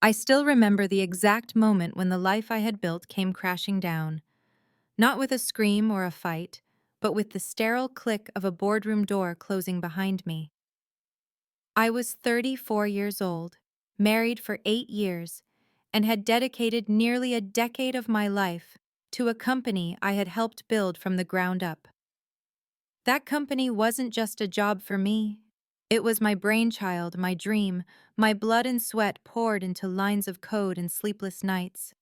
I still remember the exact moment when the life I had built came crashing down, not with a scream or a fight, but with the sterile click of a boardroom door closing behind me. I was 34 years old, married for 8 years, and had dedicated nearly a decade of my life to a company I had helped build from the ground up. That company wasn't just a job for me. It was my brainchild, my dream, my blood and sweat poured into lines of code and sleepless nights.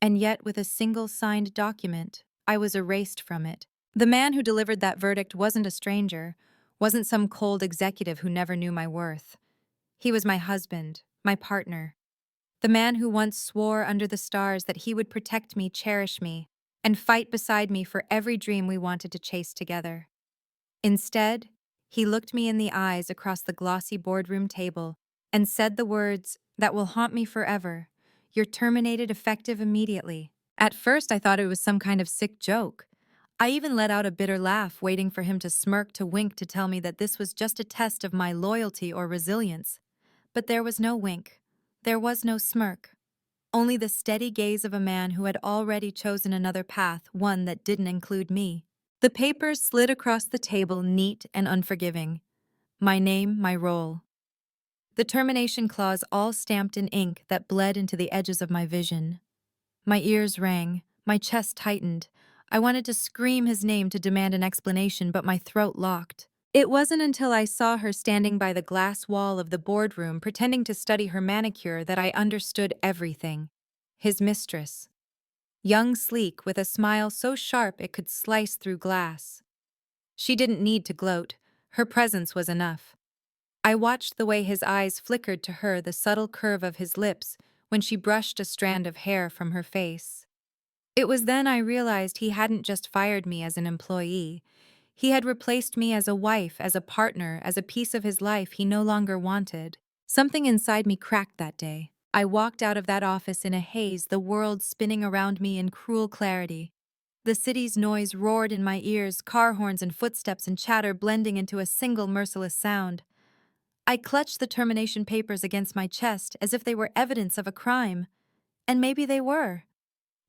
And yet, with a single signed document, I was erased from it. The man who delivered that verdict wasn't a stranger, wasn't some cold executive who never knew my worth. He was my husband, my partner, the man who once swore under the stars that he would protect me, cherish me, and fight beside me for every dream we wanted to chase together. Instead, he looked me in the eyes across the glossy boardroom table and said the words that will haunt me forever: "You're terminated effective immediately." At first, I thought it was some kind of sick joke. I even let out a bitter laugh, waiting for him to smirk, to wink, to tell me that this was just a test of my loyalty or resilience. But there was no wink. There was no smirk. Only the steady gaze of a man who had already chosen another path, one that didn't include me. The papers slid across the table, neat and unforgiving. My name, my role. The termination clause all stamped in ink that bled into the edges of my vision. My ears rang, my chest tightened. I wanted to scream his name, to demand an explanation, but my throat locked. It wasn't until I saw her standing by the glass wall of the boardroom pretending to study her manicure that I understood everything. His mistress. Young, sleek, with a smile so sharp it could slice through glass. She didn't need to gloat. Her presence was enough. I watched the way his eyes flickered to her, the subtle curve of his lips when she brushed a strand of hair from her face. It was then I realized he hadn't just fired me as an employee. He had replaced me as a wife, as a partner, as a piece of his life he no longer wanted. Something inside me cracked that day. I walked out of that office in a haze, the world spinning around me in cruel clarity. The city's noise roared in my ears, car horns and footsteps and chatter blending into a single merciless sound. I clutched the termination papers against my chest as if they were evidence of a crime. And maybe they were.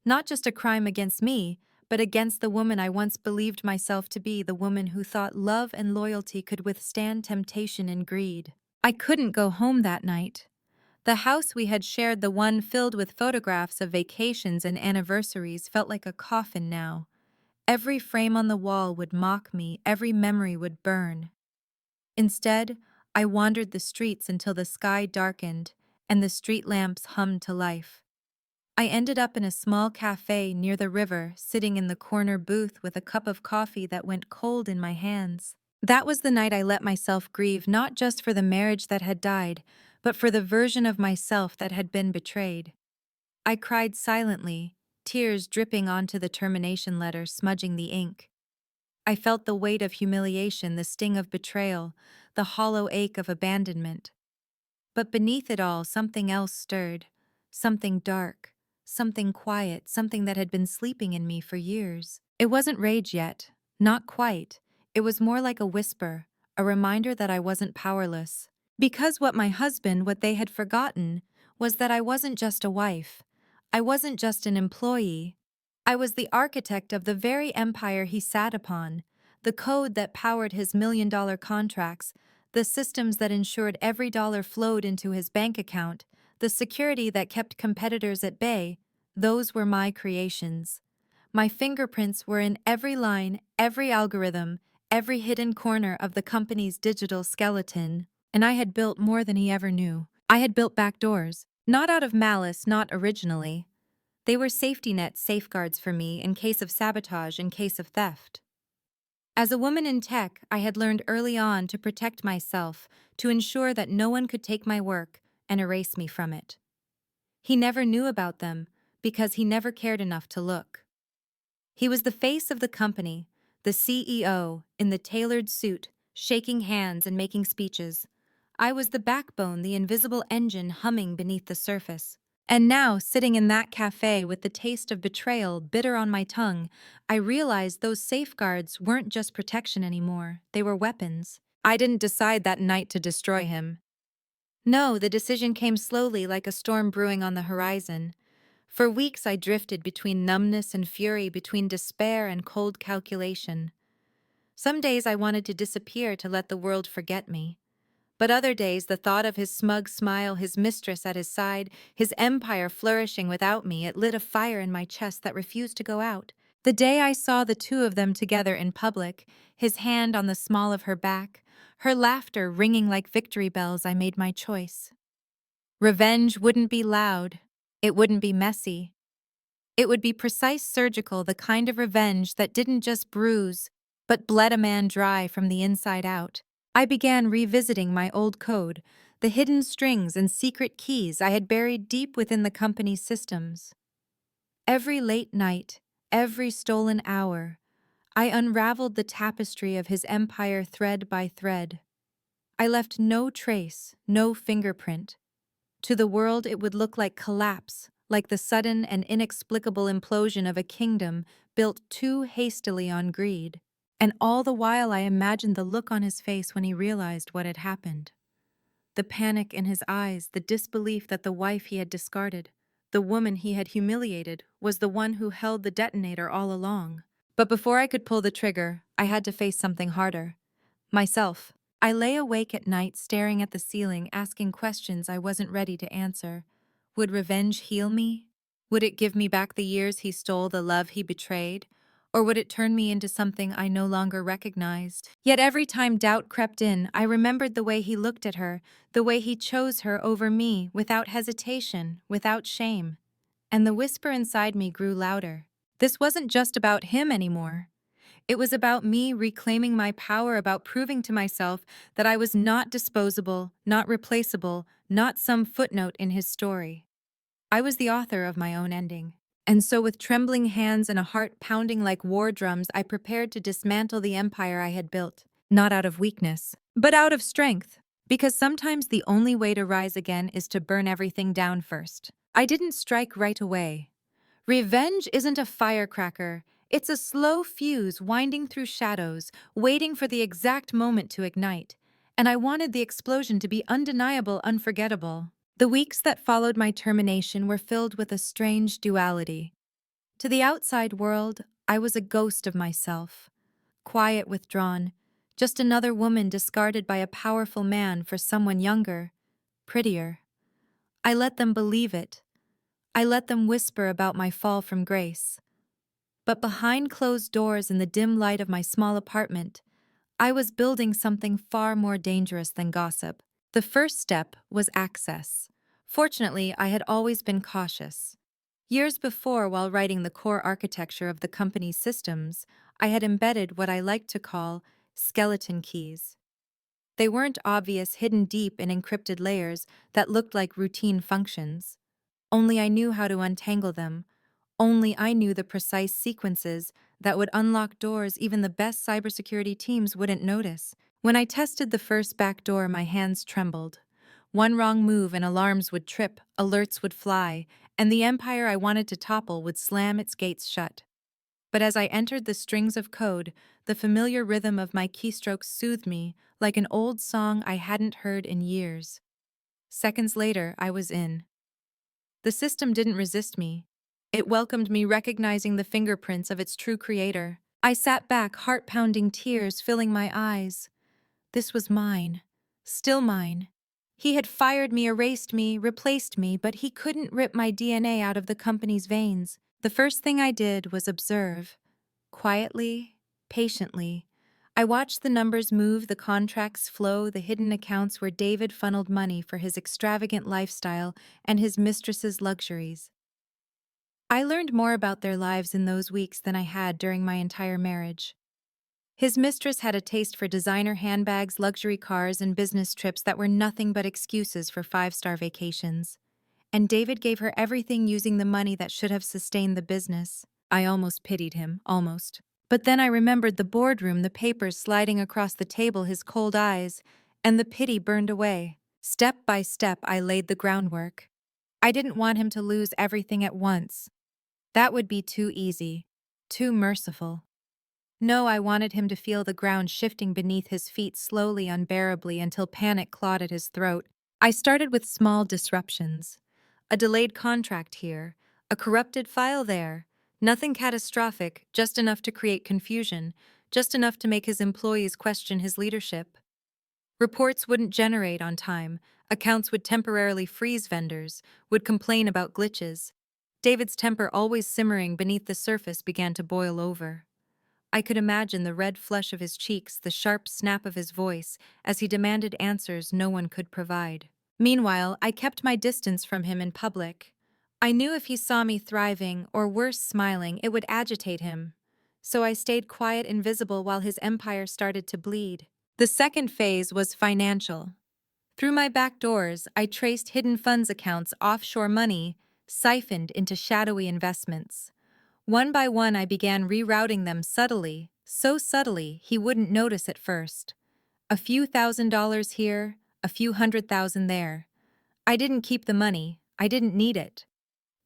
Not just a crime against me, but against the woman I once believed myself to be, the woman who thought love and loyalty could withstand temptation and greed. I couldn't go home that night. The house we had shared, the one filled with photographs of vacations and anniversaries, felt like a coffin now. Every frame on the wall would mock me, every memory would burn. Instead, I wandered the streets until the sky darkened and the street lamps hummed to life. I ended up in a small cafe near the river, sitting in the corner booth with a cup of coffee that went cold in my hands. That was the night I let myself grieve, not just for the marriage that had died, but for the version of myself that had been betrayed. I cried silently, tears dripping onto the termination letter, smudging the ink. I felt the weight of humiliation, the sting of betrayal, the hollow ache of abandonment. But beneath it all, something else stirred, something dark, something quiet, something that had been sleeping in me for years. It wasn't rage yet, not quite. It was more like a whisper, a reminder that I wasn't powerless. Because what they had forgotten, was that I wasn't just a wife. I wasn't just an employee. I was the architect of the very empire he sat upon, the code that powered his million-dollar contracts, the systems that ensured every dollar flowed into his bank account, the security that kept competitors at bay. Those were my creations. My fingerprints were in every line, every algorithm, every hidden corner of the company's digital skeleton. And I had built more than he ever knew. I had built back doors, not out of malice, not originally. They were safety net safeguards for me in case of sabotage, in case of theft. As a woman in tech, I had learned early on to protect myself, to ensure that no one could take my work and erase me from it. He never knew about them because he never cared enough to look. He was the face of the company, the CEO, in the tailored suit, shaking hands and making speeches. I was the backbone, the invisible engine humming beneath the surface. And now, sitting in that cafe with the taste of betrayal bitter on my tongue, I realized those safeguards weren't just protection anymore, they were weapons. I didn't decide that night to destroy him. No, the decision came slowly like a storm brewing on the horizon. For weeks I drifted between numbness and fury, between despair and cold calculation. Some days I wanted to disappear to let the world forget me. But other days the thought of his smug smile, his mistress at his side, his empire flourishing without me, it lit a fire in my chest that refused to go out. The day I saw the two of them together in public, his hand on the small of her back, her laughter ringing like victory bells, I made my choice. Revenge wouldn't be loud. It wouldn't be messy. It would be precise, surgical, the kind of revenge that didn't just bruise, but bled a man dry from the inside out. I began revisiting my old code, the hidden strings and secret keys I had buried deep within the company's systems. Every late night, every stolen hour, I unraveled the tapestry of his empire thread by thread. I left no trace, no fingerprint. To the world, it would look like collapse, like the sudden and inexplicable implosion of a kingdom built too hastily on greed. And all the while, I imagined the look on his face when he realized what had happened. The panic in his eyes, the disbelief that the wife he had discarded, the woman he had humiliated, was the one who held the detonator all along. But before I could pull the trigger, I had to face something harder. Myself. I lay awake at night staring at the ceiling, asking questions I wasn't ready to answer. Would revenge heal me? Would it give me back the years he stole, the love he betrayed? Or would it turn me into something I no longer recognized? Yet every time doubt crept in, I remembered the way he looked at her, the way he chose her over me, without hesitation, without shame. And the whisper inside me grew louder. This wasn't just about him anymore. It was about me reclaiming my power, about proving to myself that I was not disposable, not replaceable, not some footnote in his story. I was the author of my own ending. And so, with trembling hands and a heart pounding like war drums, I prepared to dismantle the empire I had built, not out of weakness, but out of strength. Because sometimes the only way to rise again is to burn everything down first. I didn't strike right away. Revenge isn't a firecracker. It's a slow fuse winding through shadows, waiting for the exact moment to ignite. And I wanted the explosion to be undeniable, unforgettable. The weeks that followed my termination were filled with a strange duality. To the outside world, I was a ghost of myself, quiet, withdrawn, just another woman discarded by a powerful man for someone younger, prettier. I let them believe it. I let them whisper about my fall from grace. But behind closed doors in the dim light of my small apartment, I was building something far more dangerous than gossip. The first step was access. Fortunately, I had always been cautious. Years before, while writing the core architecture of the company's systems, I had embedded what I like to call skeleton keys. They weren't obvious, hidden deep in encrypted layers that looked like routine functions. Only I knew how to untangle them. Only I knew the precise sequences that would unlock doors even the best cybersecurity teams wouldn't notice. When I tested the first back door, my hands trembled. One wrong move and alarms would trip, alerts would fly, and the empire I wanted to topple would slam its gates shut. But as I entered the strings of code, the familiar rhythm of my keystrokes soothed me like an old song I hadn't heard in years. Seconds later, I was in. The system didn't resist me. It welcomed me, recognizing the fingerprints of its true creator. I sat back, heart-pounding, tears filling my eyes. This was mine. Still mine. He had fired me, erased me, replaced me, but he couldn't rip my DNA out of the company's veins. The first thing I did was observe. Quietly, patiently. I watched the numbers move, the contracts flow, the hidden accounts where David funneled money for his extravagant lifestyle and his mistress's luxuries. I learned more about their lives in those weeks than I had during my entire marriage. His mistress had a taste for designer handbags, luxury cars, and business trips that were nothing but excuses for five-star vacations. And David gave her everything, using the money that should have sustained the business. I almost pitied him, almost. But then I remembered the boardroom, the papers sliding across the table, his cold eyes, and the pity burned away. Step by step, I laid the groundwork. I didn't want him to lose everything at once. That would be too easy, too merciful. No, I wanted him to feel the ground shifting beneath his feet slowly, unbearably, until panic clawed at his throat. I started with small disruptions. A delayed contract here, a corrupted file there. Nothing catastrophic, just enough to create confusion, just enough to make his employees question his leadership. Reports wouldn't generate on time, accounts would temporarily freeze vendors, would complain about glitches. David's temper, always simmering beneath the surface, began to boil over. I could imagine the red flush of his cheeks, the sharp snap of his voice, as he demanded answers no one could provide. Meanwhile, I kept my distance from him in public. I knew if he saw me thriving, or worse, smiling, it would agitate him. So I stayed quiet, invisible, while his empire started to bleed. The second phase was financial. Through my back doors, I traced hidden funds accounts, offshore money, siphoned into shadowy investments. One by one, I began rerouting them subtly, so subtly he wouldn't notice at first. A few $1,000s here, a few 100,000 there. I didn't keep the money, I didn't need it.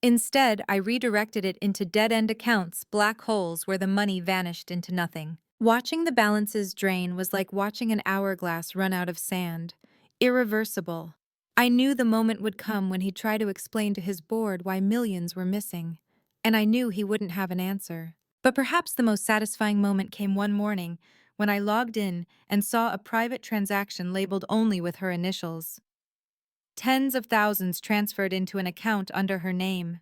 Instead, I redirected it into dead-end accounts, black holes where the money vanished into nothing. Watching the balances drain was like watching an hourglass run out of sand. Irreversible. I knew the moment would come when he'd try to explain to his board why millions were missing. And I knew he wouldn't have an answer. But perhaps the most satisfying moment came one morning when I logged in and saw a private transaction labeled only with her initials. Tens of thousands transferred into an account under her name.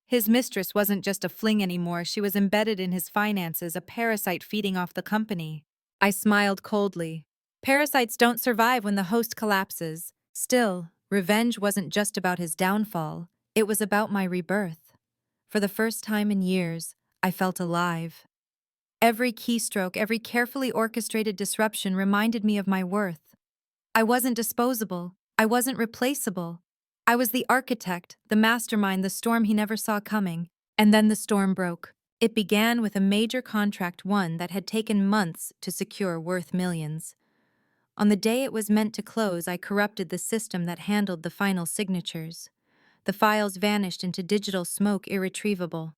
His mistress wasn't just a fling anymore, she was embedded in his finances, a parasite feeding off the company. I smiled coldly. Parasites don't survive when the host collapses. Still, revenge wasn't just about his downfall, it was about my rebirth. For the first time in years, I felt alive. Every keystroke, every carefully orchestrated disruption reminded me of my worth. I wasn't disposable. I wasn't replaceable. I was the architect, the mastermind, the storm he never saw coming. And then the storm broke. It began with a major contract, one that had taken months to secure, worth millions. On the day it was meant to close, I corrupted the system that handled the final signatures. The files vanished into digital smoke, irretrievable.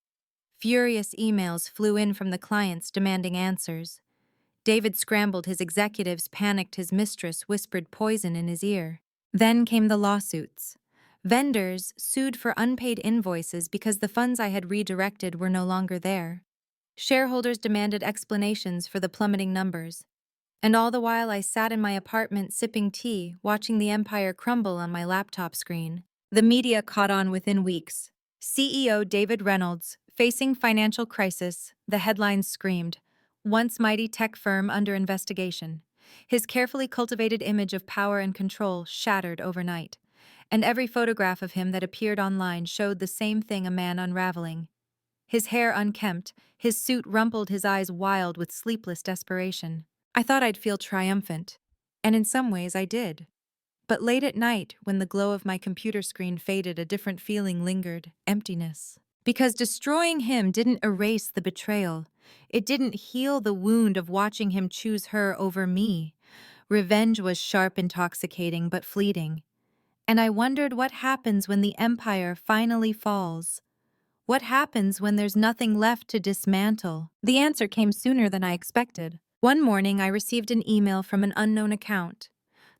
Furious emails flew in from the clients demanding answers. David scrambled, his executives panicked, his mistress whispered poison in his ear. Then came the lawsuits. Vendors sued for unpaid invoices because the funds I had redirected were no longer there. Shareholders demanded explanations for the plummeting numbers. And all the while I sat in my apartment sipping tea, watching the empire crumble on my laptop screen. The media caught on within weeks. CEO David Reynolds, facing financial crisis, the headlines screamed. Once mighty tech firm under investigation. His carefully cultivated image of power and control shattered overnight. And every photograph of him that appeared online showed the same thing, a man unraveling. His hair unkempt, his suit rumpled, his eyes wild with sleepless desperation. I thought I'd feel triumphant, and in some ways I did. But late at night, when the glow of my computer screen faded, a different feeling lingered, emptiness. Because destroying him didn't erase the betrayal. It didn't heal the wound of watching him choose her over me. Revenge was sharp, intoxicating, but fleeting. And I wondered what happens when the empire finally falls. What happens when there's nothing left to dismantle? The answer came sooner than I expected. One morning, I received an email from an unknown account.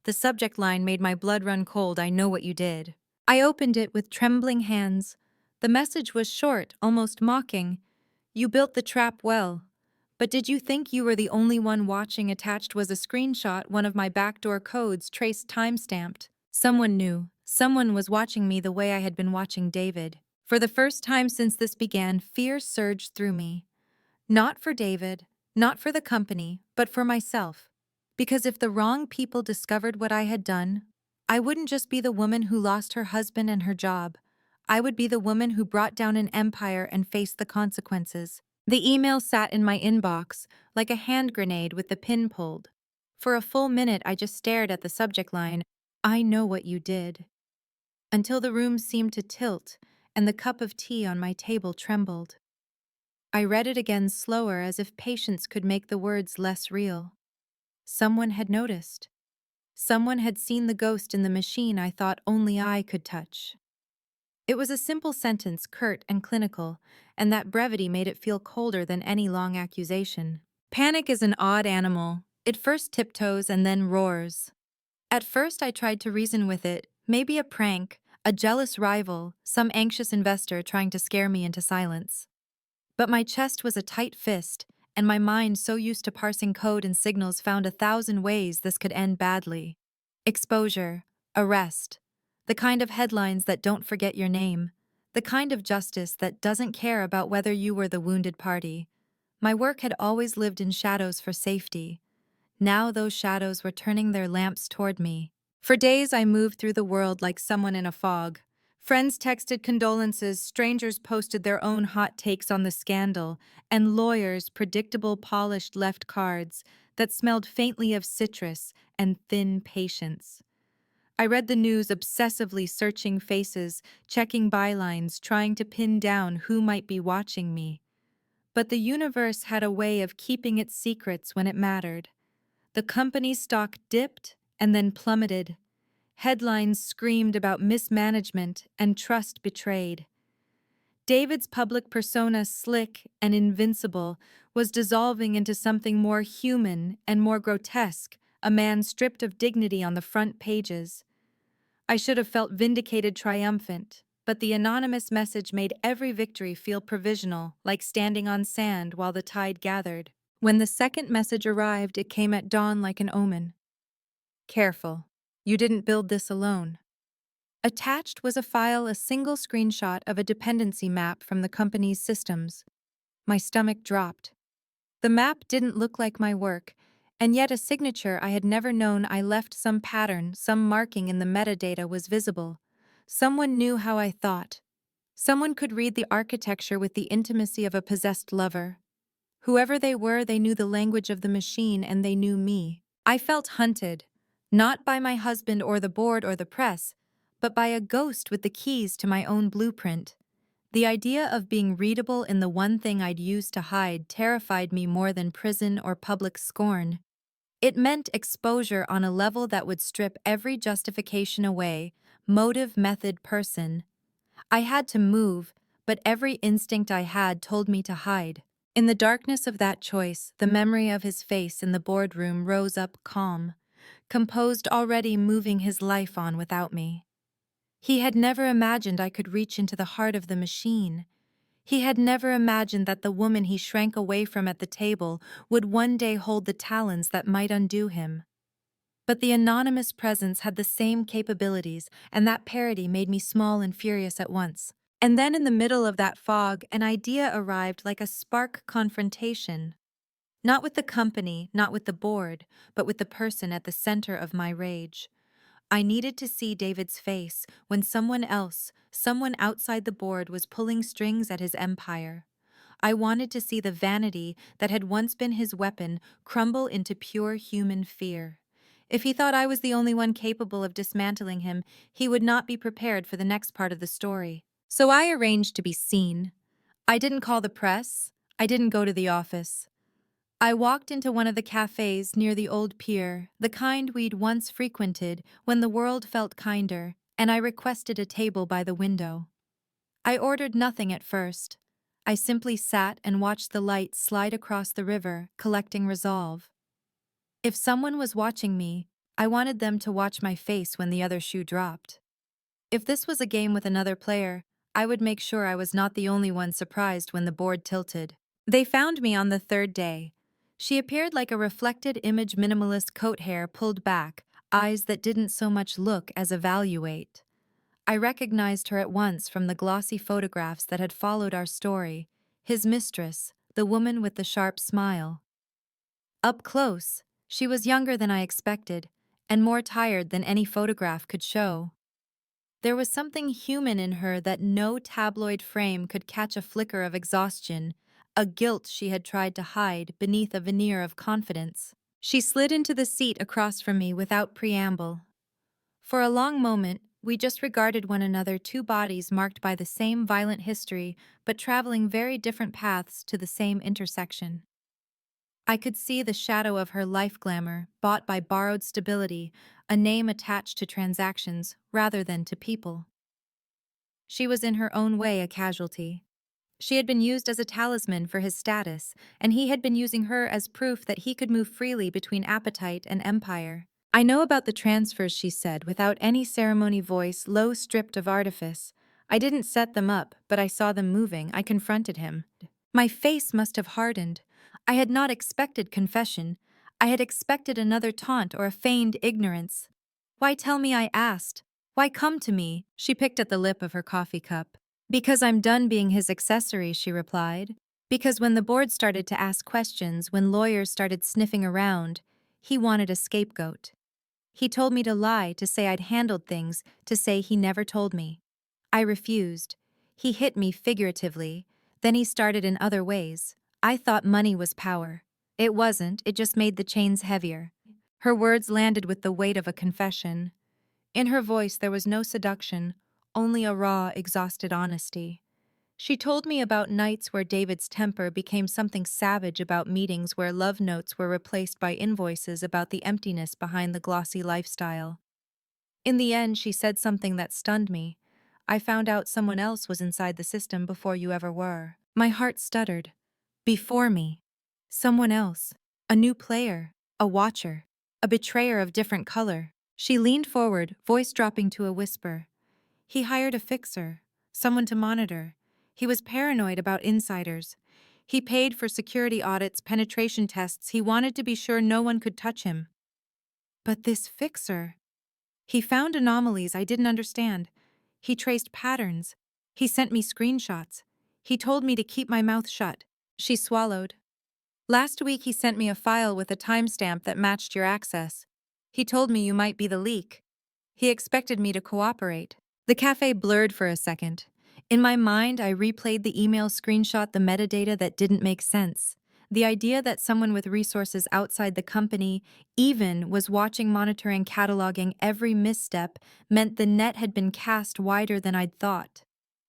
The subject line made my blood run cold. I know what you did. I opened it with trembling hands. The message was short, almost mocking. You built the trap well. But did you think you were the only one watching? Attached was a screenshot, one of my backdoor codes, traced, time-stamped. Someone knew. Someone was watching me the way I had been watching David. For the first time since this began, fear surged through me. Not for David, not for the company, but for myself. Because if the wrong people discovered what I had done, I wouldn't just be the woman who lost her husband and her job. I would be the woman who brought down an empire and faced the consequences. The email sat in my inbox, like a hand grenade with the pin pulled. For a full minute, I just stared at the subject line, I know what you did. Until the room seemed to tilt, and the cup of tea on my table trembled. I read it again, slower, as if patience could make the words less real. Someone had noticed. Someone had seen the ghost in the machine I thought only I could touch. It was a simple sentence, curt and clinical, and that brevity made it feel colder than any long accusation. Panic is an odd animal. It first tiptoes and then roars. At first, I tried to reason with it, maybe a prank, a jealous rival, some anxious investor trying to scare me into silence. But my chest was a tight fist, and my mind, so used to parsing code and signals, found 1,000 ways this could end badly. Exposure, arrest, the kind of headlines that don't forget your name, the kind of justice that doesn't care about whether you were the wounded party. My work had always lived in shadows for safety. Now those shadows were turning their lamps toward me. For days I moved through the world like someone in a fog. Friends texted condolences, strangers posted their own hot takes on the scandal, and lawyers predictable polished left cards that smelled faintly of citrus and thin patience. I read the news obsessively, searching faces, checking bylines, trying to pin down who might be watching me. But the universe had a way of keeping its secrets when it mattered. The company's stock dipped and then plummeted. Headlines screamed about mismanagement and trust betrayed. David's public persona, slick and invincible, was dissolving into something more human and more grotesque, a man stripped of dignity on the front pages. I should have felt vindicated, triumphant, but the anonymous message made every victory feel provisional, like standing on sand while the tide gathered. When the second message arrived, it came at dawn like an omen. Careful. You didn't build this alone. Attached was a file, a single screenshot of a dependency map from the company's systems. My stomach dropped. The map didn't look like my work, and yet a signature I had never known. I left some pattern, some marking in the metadata was visible. Someone knew how I thought. Someone could read the architecture with the intimacy of a possessed lover. Whoever they were, they knew the language of the machine, and they knew me. I felt hunted, not by my husband or the board or the press, but by a ghost with the keys to my own blueprint. The idea of being readable in the one thing I'd used to hide terrified me more than prison or public scorn. It meant exposure on a level that would strip every justification away, motive, method, person. I had to move, but every instinct I had told me to hide. In the darkness of that choice, the memory of his face in the boardroom rose up calm, composed, already moving his life on without me. He had never imagined I could reach into the heart of the machine. He had never imagined that the woman he shrank away from at the table would one day hold the talons that might undo him. But the anonymous presence had the same capabilities, and that parody made me small and furious at once. And then in the middle of that fog, an idea arrived like a spark confrontation. Not with the company, not with the board, but with the person at the center of my rage. I needed to see David's face when someone else, someone outside the board, was pulling strings at his empire. I wanted to see the vanity that had once been his weapon crumble into pure human fear. If he thought I was the only one capable of dismantling him, he would not be prepared for the next part of the story. So I arranged to be seen. I didn't call the press. I didn't go to the office. I walked into one of the cafes near the old pier, the kind we'd once frequented when the world felt kinder, and I requested a table by the window. I ordered nothing at first. I simply sat and watched the light slide across the river, collecting resolve. If someone was watching me, I wanted them to watch my face when the other shoe dropped. If this was a game with another player, I would make sure I was not the only one surprised when the board tilted. They found me on the third day. She appeared like a reflected image, minimalist coat hair pulled back, eyes that didn't so much look as evaluate. I recognized her at once from the glossy photographs that had followed our story, his mistress, the woman with the sharp smile. Up close, she was younger than I expected, and more tired than any photograph could show. There was something human in her that no tabloid frame could catch, a flicker of exhaustion, a guilt she had tried to hide beneath a veneer of confidence. She slid into the seat across from me without preamble. For a long moment, we just regarded one another, two bodies marked by the same violent history, but traveling very different paths to the same intersection. I could see the shadow of her life, glamour, bought by borrowed stability, a name attached to transactions rather than to people. She was in her own way a casualty. She had been used as a talisman for his status, and he had been using her as proof that he could move freely between appetite and empire. I know about the transfers, she said, without any ceremony, voice low, stripped of artifice. I didn't set them up, but I saw them moving. I confronted him. My face must have hardened. I had not expected confession. I had expected another taunt or a feigned ignorance. Why tell me, I asked. Why come to me? She picked at the lip of her coffee cup. Because I'm done being his accessory, she replied. Because when the board started to ask questions, when lawyers started sniffing around, he wanted a scapegoat. He told me to lie, to say I'd handled things, to say he never told me. I refused. He hit me figuratively, then he started in other ways. I thought money was power. It wasn't, it just made the chains heavier. Her words landed with the weight of a confession. In her voice there was no seduction, only a raw, exhausted honesty. She told me about nights where David's temper became something savage, about meetings where love notes were replaced by invoices, about the emptiness behind the glossy lifestyle. In the end, she said something that stunned me. I found out someone else was inside the system before you ever were. My heart stuttered. Before me. Someone else. A new player. A watcher. A betrayer of different color. She leaned forward, voice dropping to a whisper. He hired a fixer. Someone to monitor. He was paranoid about insiders. He paid for security audits, penetration tests. He wanted to be sure no one could touch him. But this fixer... He found anomalies I didn't understand. He traced patterns. He sent me screenshots. He told me to keep my mouth shut. She swallowed. Last week he sent me a file with a timestamp that matched your access. He told me you might be the leak. He expected me to cooperate. The cafe blurred for a second. In my mind, I replayed the email screenshot, the metadata that didn't make sense. The idea that someone with resources outside the company even was watching, monitoring, cataloging every misstep meant the net had been cast wider than I'd thought.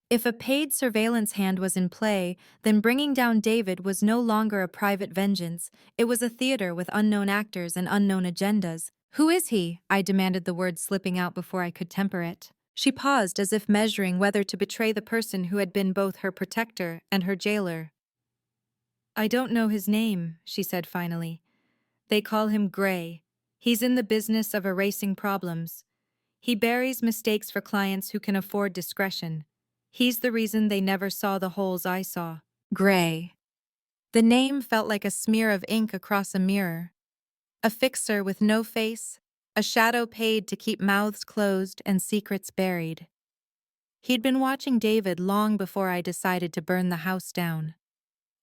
If a paid surveillance hand was in play, then bringing down David was no longer a private vengeance. It was a theater with unknown actors and unknown agendas. Who is he? I demanded, the words slipping out before I could temper it. She paused, as if measuring whether to betray the person who had been both her protector and her jailer. I don't know his name, she said finally. They call him Gray. He's in the business of erasing problems. He buries mistakes for clients who can afford discretion. He's the reason they never saw the holes I saw. Gray. The name felt like a smear of ink across a mirror. A fixer with no face, a shadow paid to keep mouths closed and secrets buried. He'd been watching David long before I decided to burn the house down.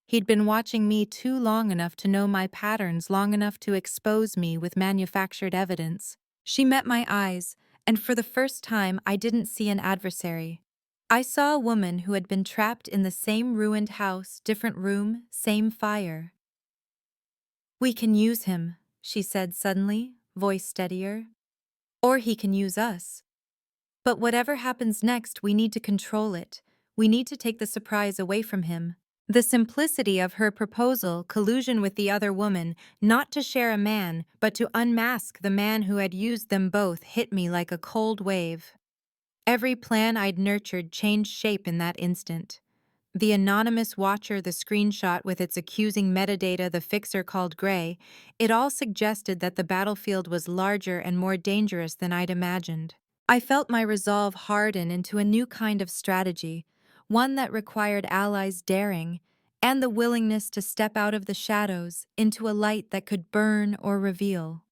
He'd been watching me too long enough to know my patterns, long enough to expose me with manufactured evidence. She met my eyes, and for the first time I didn't see an adversary. I saw a woman who had been trapped in the same ruined house, different room, same fire. We can use him, she said suddenly, voice steadier. Or he can use us. But whatever happens next, we need to control it. We need to take the surprise away from him. The simplicity of her proposal, collusion with the other woman, not to share a man, but to unmask the man who had used them both, hit me like a cold wave. Every plan I'd nurtured changed shape in that instant. The anonymous watcher, the screenshot with its accusing metadata, the fixer called Gray, it all suggested that the battlefield was larger and more dangerous than I'd imagined. I felt my resolve harden into a new kind of strategy, one that required allies daring, and the willingness to step out of the shadows into a light that could burn or reveal.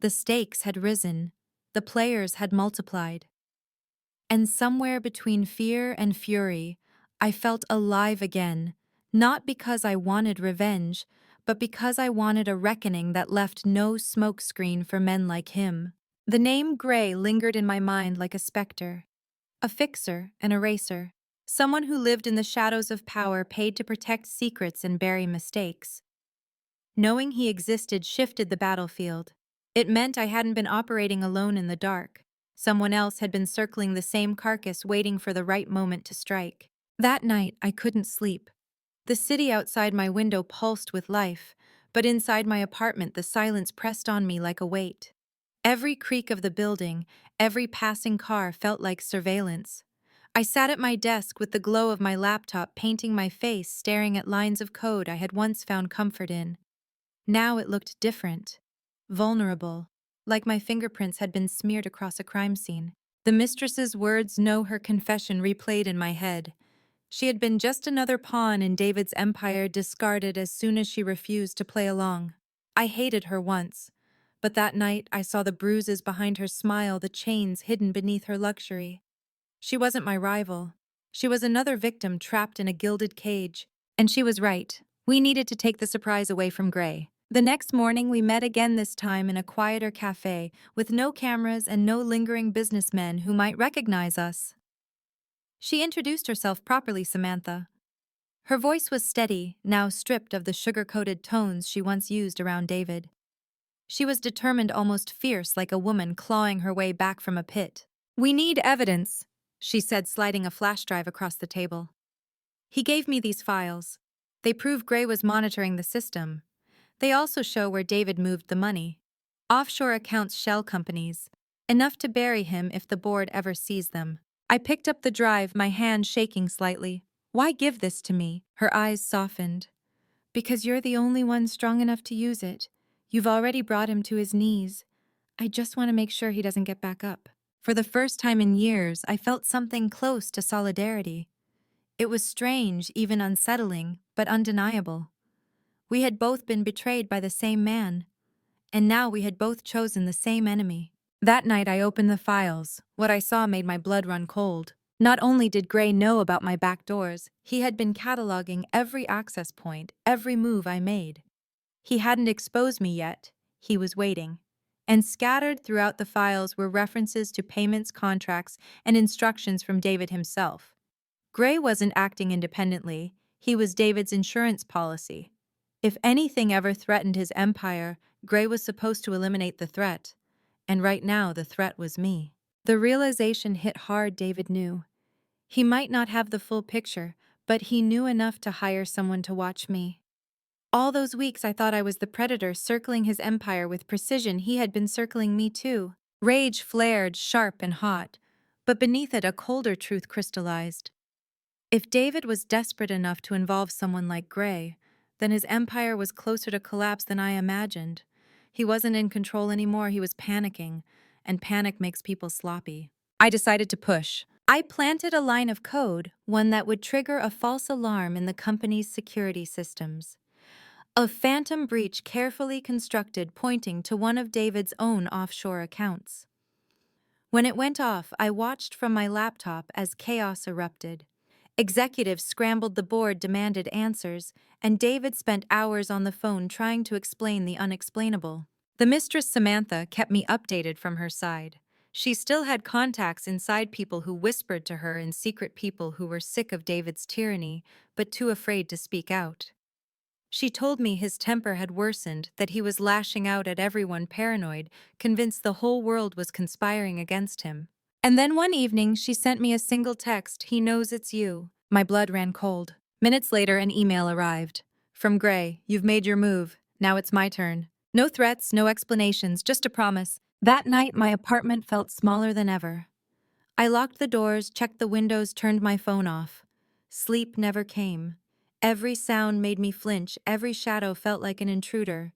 The stakes had risen, the players had multiplied. And somewhere between fear and fury, I felt alive again, not because I wanted revenge, but because I wanted a reckoning that left no smokescreen for men like him. The name Gray lingered in my mind like a specter. A fixer, an eraser. Someone who lived in the shadows of power, paid to protect secrets and bury mistakes. Knowing he existed shifted the battlefield. It meant I hadn't been operating alone in the dark. Someone else had been circling the same carcass, waiting for the right moment to strike. That night, I couldn't sleep. The city outside my window pulsed with life, but inside my apartment the silence pressed on me like a weight. Every creak of the building, every passing car felt like surveillance. I sat at my desk with the glow of my laptop painting my face, staring at lines of code I had once found comfort in. Now it looked different. Vulnerable. like my fingerprints had been smeared across a crime scene. The mistress's words, no, her confession replayed in my head. She had been just another pawn in David's empire, discarded as soon as she refused to play along. I hated her once, but that night I saw the bruises behind her smile, the chains hidden beneath her luxury. She wasn't my rival. She was another victim trapped in a gilded cage. And she was right. We needed to take the surprise away from Gray. The next morning we met again, this time in a quieter cafe, with no cameras and no lingering businessmen who might recognize us. She introduced herself properly, Samantha. Her voice was steady, now stripped of the sugar-coated tones she once used around David. She was determined, almost fierce, like a woman clawing her way back from a pit. "We need evidence," she said, sliding a flash drive across the table. He gave me these files. They prove Gray was monitoring the system. They also show where David moved the money. Offshore accounts, shell companies. Enough to bury him if the board ever sees them. I picked up the drive, my hand shaking slightly. "Why give this to me?" Her eyes softened. "Because you're the only one strong enough to use it. You've already brought him to his knees. I just want to make sure he doesn't get back up." For the first time in years, I felt something close to solidarity. It was strange, even unsettling, but undeniable. We had both been betrayed by the same man, and now we had both chosen the same enemy. That night I opened the files. What I saw made my blood run cold. Not only did Gray know about my back doors, he had been cataloging every access point, every move I made. He hadn't exposed me yet. He was waiting. And scattered throughout the files were references to payments, contracts, and instructions from David himself. Gray wasn't acting independently. He was David's insurance policy. If anything ever threatened his empire, Gray was supposed to eliminate the threat. And right now, the threat was me. The realization hit hard, David knew. He might not have the full picture, but he knew enough to hire someone to watch me. All those weeks I thought I was the predator circling his empire with precision. He had been circling me too. Rage flared, sharp and hot, but beneath it a colder truth crystallized. If David was desperate enough to involve someone like Gray, then his empire was closer to collapse than I imagined. He wasn't in control anymore, he was panicking, and panic makes people sloppy. I decided to push. I planted a line of code, one that would trigger a false alarm in the company's security systems. A phantom breach carefully constructed, pointing to one of David's own offshore accounts. When it went off, I watched from my laptop as chaos erupted. Executives scrambled, the board demanded answers, and David spent hours on the phone trying to explain the unexplainable. The mistress, Samantha, kept me updated from her side. She still had contacts inside, people who whispered to her in secret, people who were sick of David's tyranny, but too afraid to speak out. She told me his temper had worsened, that he was lashing out at everyone, paranoid, convinced the whole world was conspiring against him. And then one evening, she sent me a single text: "He knows it's you." My blood ran cold. Minutes later, an email arrived. "From Gray, you've made your move. Now it's my turn." No threats, no explanations, just a promise. That night, my apartment felt smaller than ever. I locked the doors, checked the windows, turned my phone off. Sleep never came. Every sound made me flinch, every shadow felt like an intruder.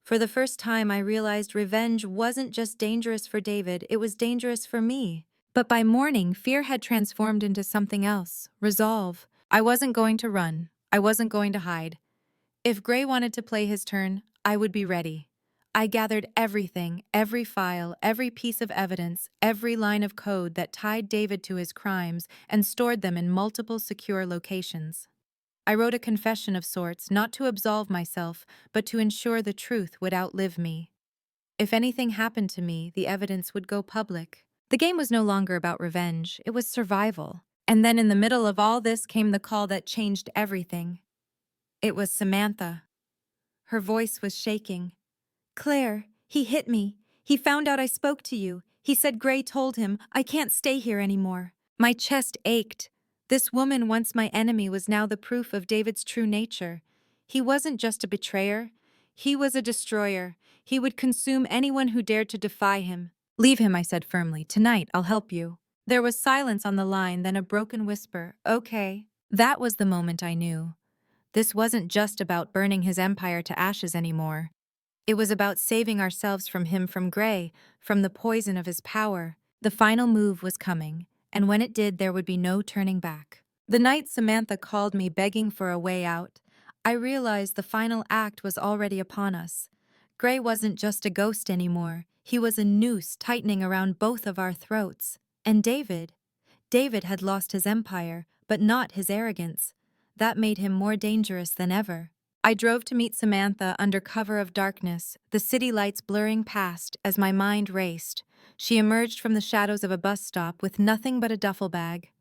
For the first time, I realized revenge wasn't just dangerous for David, it was dangerous for me. But by morning, fear had transformed into something else: resolve. I wasn't going to run. I wasn't going to hide. If Gray wanted to play his turn, I would be ready. I gathered everything, every file, every piece of evidence, every line of code that tied David to his crimes, and stored them in multiple secure locations. I wrote a confession of sorts, not to absolve myself, but to ensure the truth would outlive me. If anything happened to me, the evidence would go public. The game was no longer about revenge, it was survival. And then in the middle of all this came the call that changed everything. It was Samantha. Her voice was shaking. "Claire, he hit me. He found out I spoke to you. He said Gray told him I can't stay here anymore." My chest ached. This woman, once my enemy, was now the proof of David's true nature. He wasn't just a betrayer. He was a destroyer. He would consume anyone who dared to defy him. "Leave him," I said firmly. "Tonight, I'll help you." There was silence on the line, then a broken whisper. "Okay." That was the moment I knew. This wasn't just about burning his empire to ashes anymore. It was about saving ourselves from him, from Gray, from the poison of his power. The final move was coming, and when it did, there would be no turning back. The night Samantha called me begging for a way out, I realized the final act was already upon us. Gray wasn't just a ghost anymore. He was a noose tightening around both of our throats. And David had lost his empire, but not his arrogance. That made him more dangerous than ever. I drove to meet Samantha under cover of darkness, the city lights blurring past as my mind raced. She emerged from the shadows of a bus stop with nothing but a duffel bag.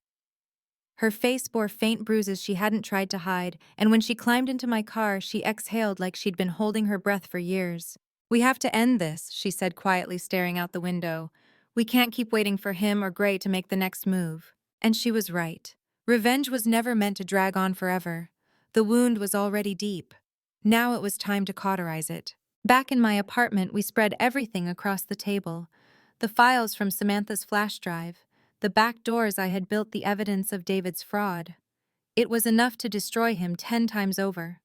Her face bore faint bruises she hadn't tried to hide, and when she climbed into my car, she exhaled like she'd been holding her breath for years. "We have to end this," she said quietly, staring out the window. "We can't keep waiting for him or Gray to make the next move." And she was right. Revenge was never meant to drag on forever. The wound was already deep. Now it was time to cauterize it. Back in my apartment, we spread everything across the table. The files from Samantha's flash drive, the back doors I had built, the evidence of David's fraud. It was enough to destroy him 10 times over.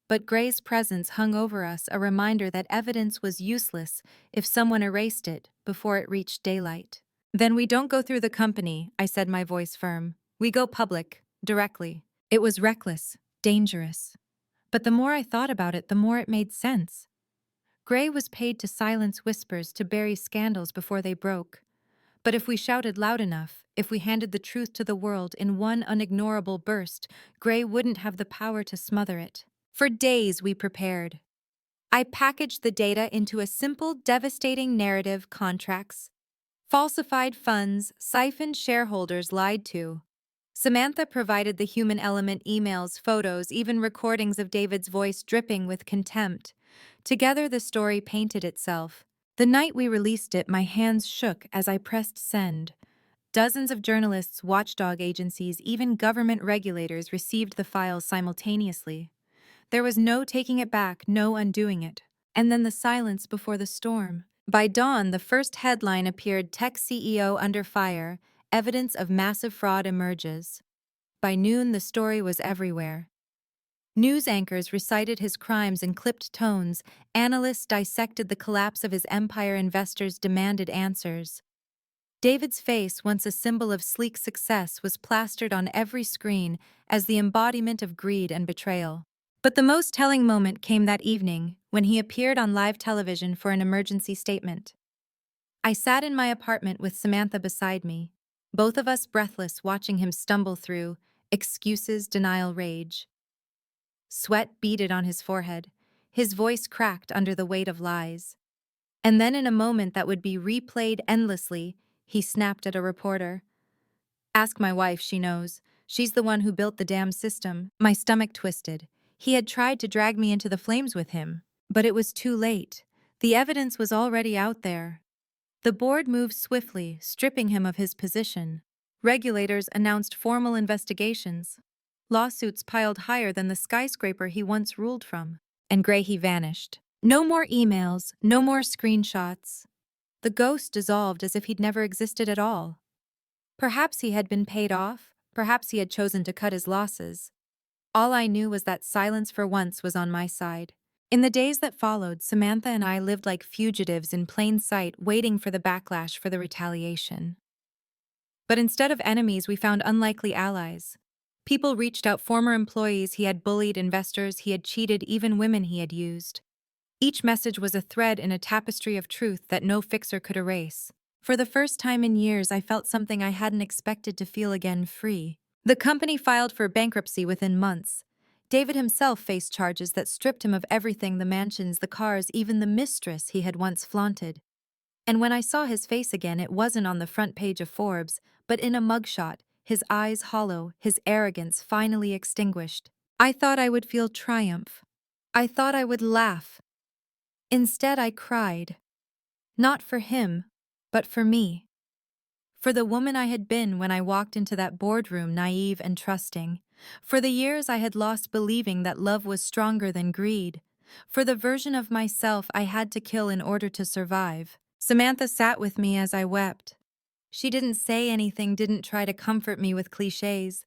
But Gray's presence hung over us, a reminder that evidence was useless if someone erased it before it reached daylight. "Then we don't go through the company," I said, my voice firm. "We go public, directly." It was reckless, dangerous. But the more I thought about it, the more it made sense. Gray was paid to silence whispers, to bury scandals before they broke. But if we shouted loud enough, if we handed the truth to the world in one unignorable burst, Gray wouldn't have the power to smother it. For days we prepared. I packaged the data into a simple, devastating narrative: contracts, falsified funds, siphoned shareholders lied to. Samantha provided the human element: emails, photos, even recordings of David's voice dripping with contempt. Together the story painted itself. The night we released it, my hands shook as I pressed send. Dozens of journalists, watchdog agencies, even government regulators received the files simultaneously. There was no taking it back, no undoing it. And then the silence before the storm. By dawn, the first headline appeared: Tech CEO under fire, evidence of massive fraud emerges. By noon, the story was everywhere. News anchors recited his crimes in clipped tones, analysts dissected the collapse of his empire, investors demanded answers. David's face, once a symbol of sleek success, was plastered on every screen as the embodiment of greed and betrayal. But the most telling moment came that evening, when he appeared on live television for an emergency statement. I sat in my apartment with Samantha beside me, both of us breathless, watching him stumble through excuses, denial, rage. Sweat beaded on his forehead, his voice cracked under the weight of lies. And then, in a moment that would be replayed endlessly, he snapped at a reporter. "Ask my wife, she knows. She's the one who built the damn system." My stomach twisted. He had tried to drag me into the flames with him, but it was too late. The evidence was already out there. The board moved swiftly, stripping him of his position. Regulators announced formal investigations. Lawsuits piled higher than the skyscraper he once ruled from. And Gray, he vanished. No more emails, no more screenshots. The ghost dissolved as if he'd never existed at all. Perhaps he had been paid off, perhaps he had chosen to cut his losses. All I knew was that silence for once was on my side. In the days that followed, Samantha and I lived like fugitives in plain sight, waiting for the backlash, for the retaliation. But instead of enemies, we found unlikely allies. People reached out: former employees he had bullied, investors he had cheated, even women he had used. Each message was a thread in a tapestry of truth that no fixer could erase. For the first time in years, I felt something I hadn't expected to feel again: free. The company filed for bankruptcy within months. David himself faced charges that stripped him of everything: the mansions, the cars, even the mistress he had once flaunted. And when I saw his face again, it wasn't on the front page of Forbes, but in a mugshot, his eyes hollow, his arrogance finally extinguished. I thought I would feel triumph. I thought I would laugh. Instead, I cried. Not for him, but for me. For the woman I had been when I walked into that boardroom, naive and trusting. For the years I had lost believing that love was stronger than greed. For the version of myself I had to kill in order to survive. Samantha sat with me as I wept. She didn't say anything, didn't try to comfort me with cliches.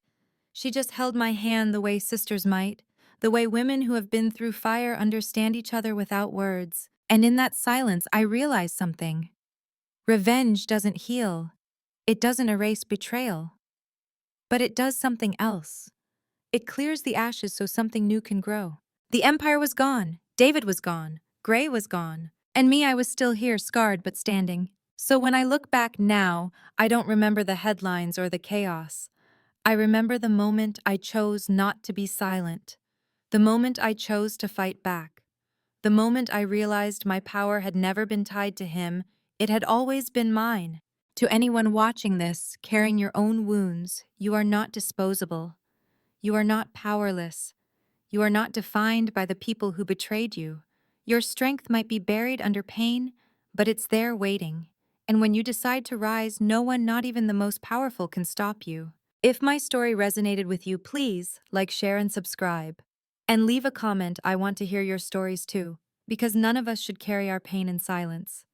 She just held my hand the way sisters might, the way women who have been through fire understand each other without words. And in that silence, I realized something. Revenge doesn't heal, it doesn't erase betrayal, but it does something else. It clears the ashes so something new can grow. The empire was gone, David was gone, Gray was gone, and me, I was still here, scarred but standing. So when I look back now, I don't remember the headlines or the chaos. I remember the moment I chose not to be silent, the moment I chose to fight back, the moment I realized my power had never been tied to him, it had always been mine. To anyone watching this, carrying your own wounds, you are not disposable. You are not powerless. You are not defined by the people who betrayed you. Your strength might be buried under pain, but it's there waiting. And when you decide to rise, no one, not even the most powerful, can stop you. If my story resonated with you, please like, share, and subscribe. And leave a comment. I want to hear your stories too, because none of us should carry our pain in silence.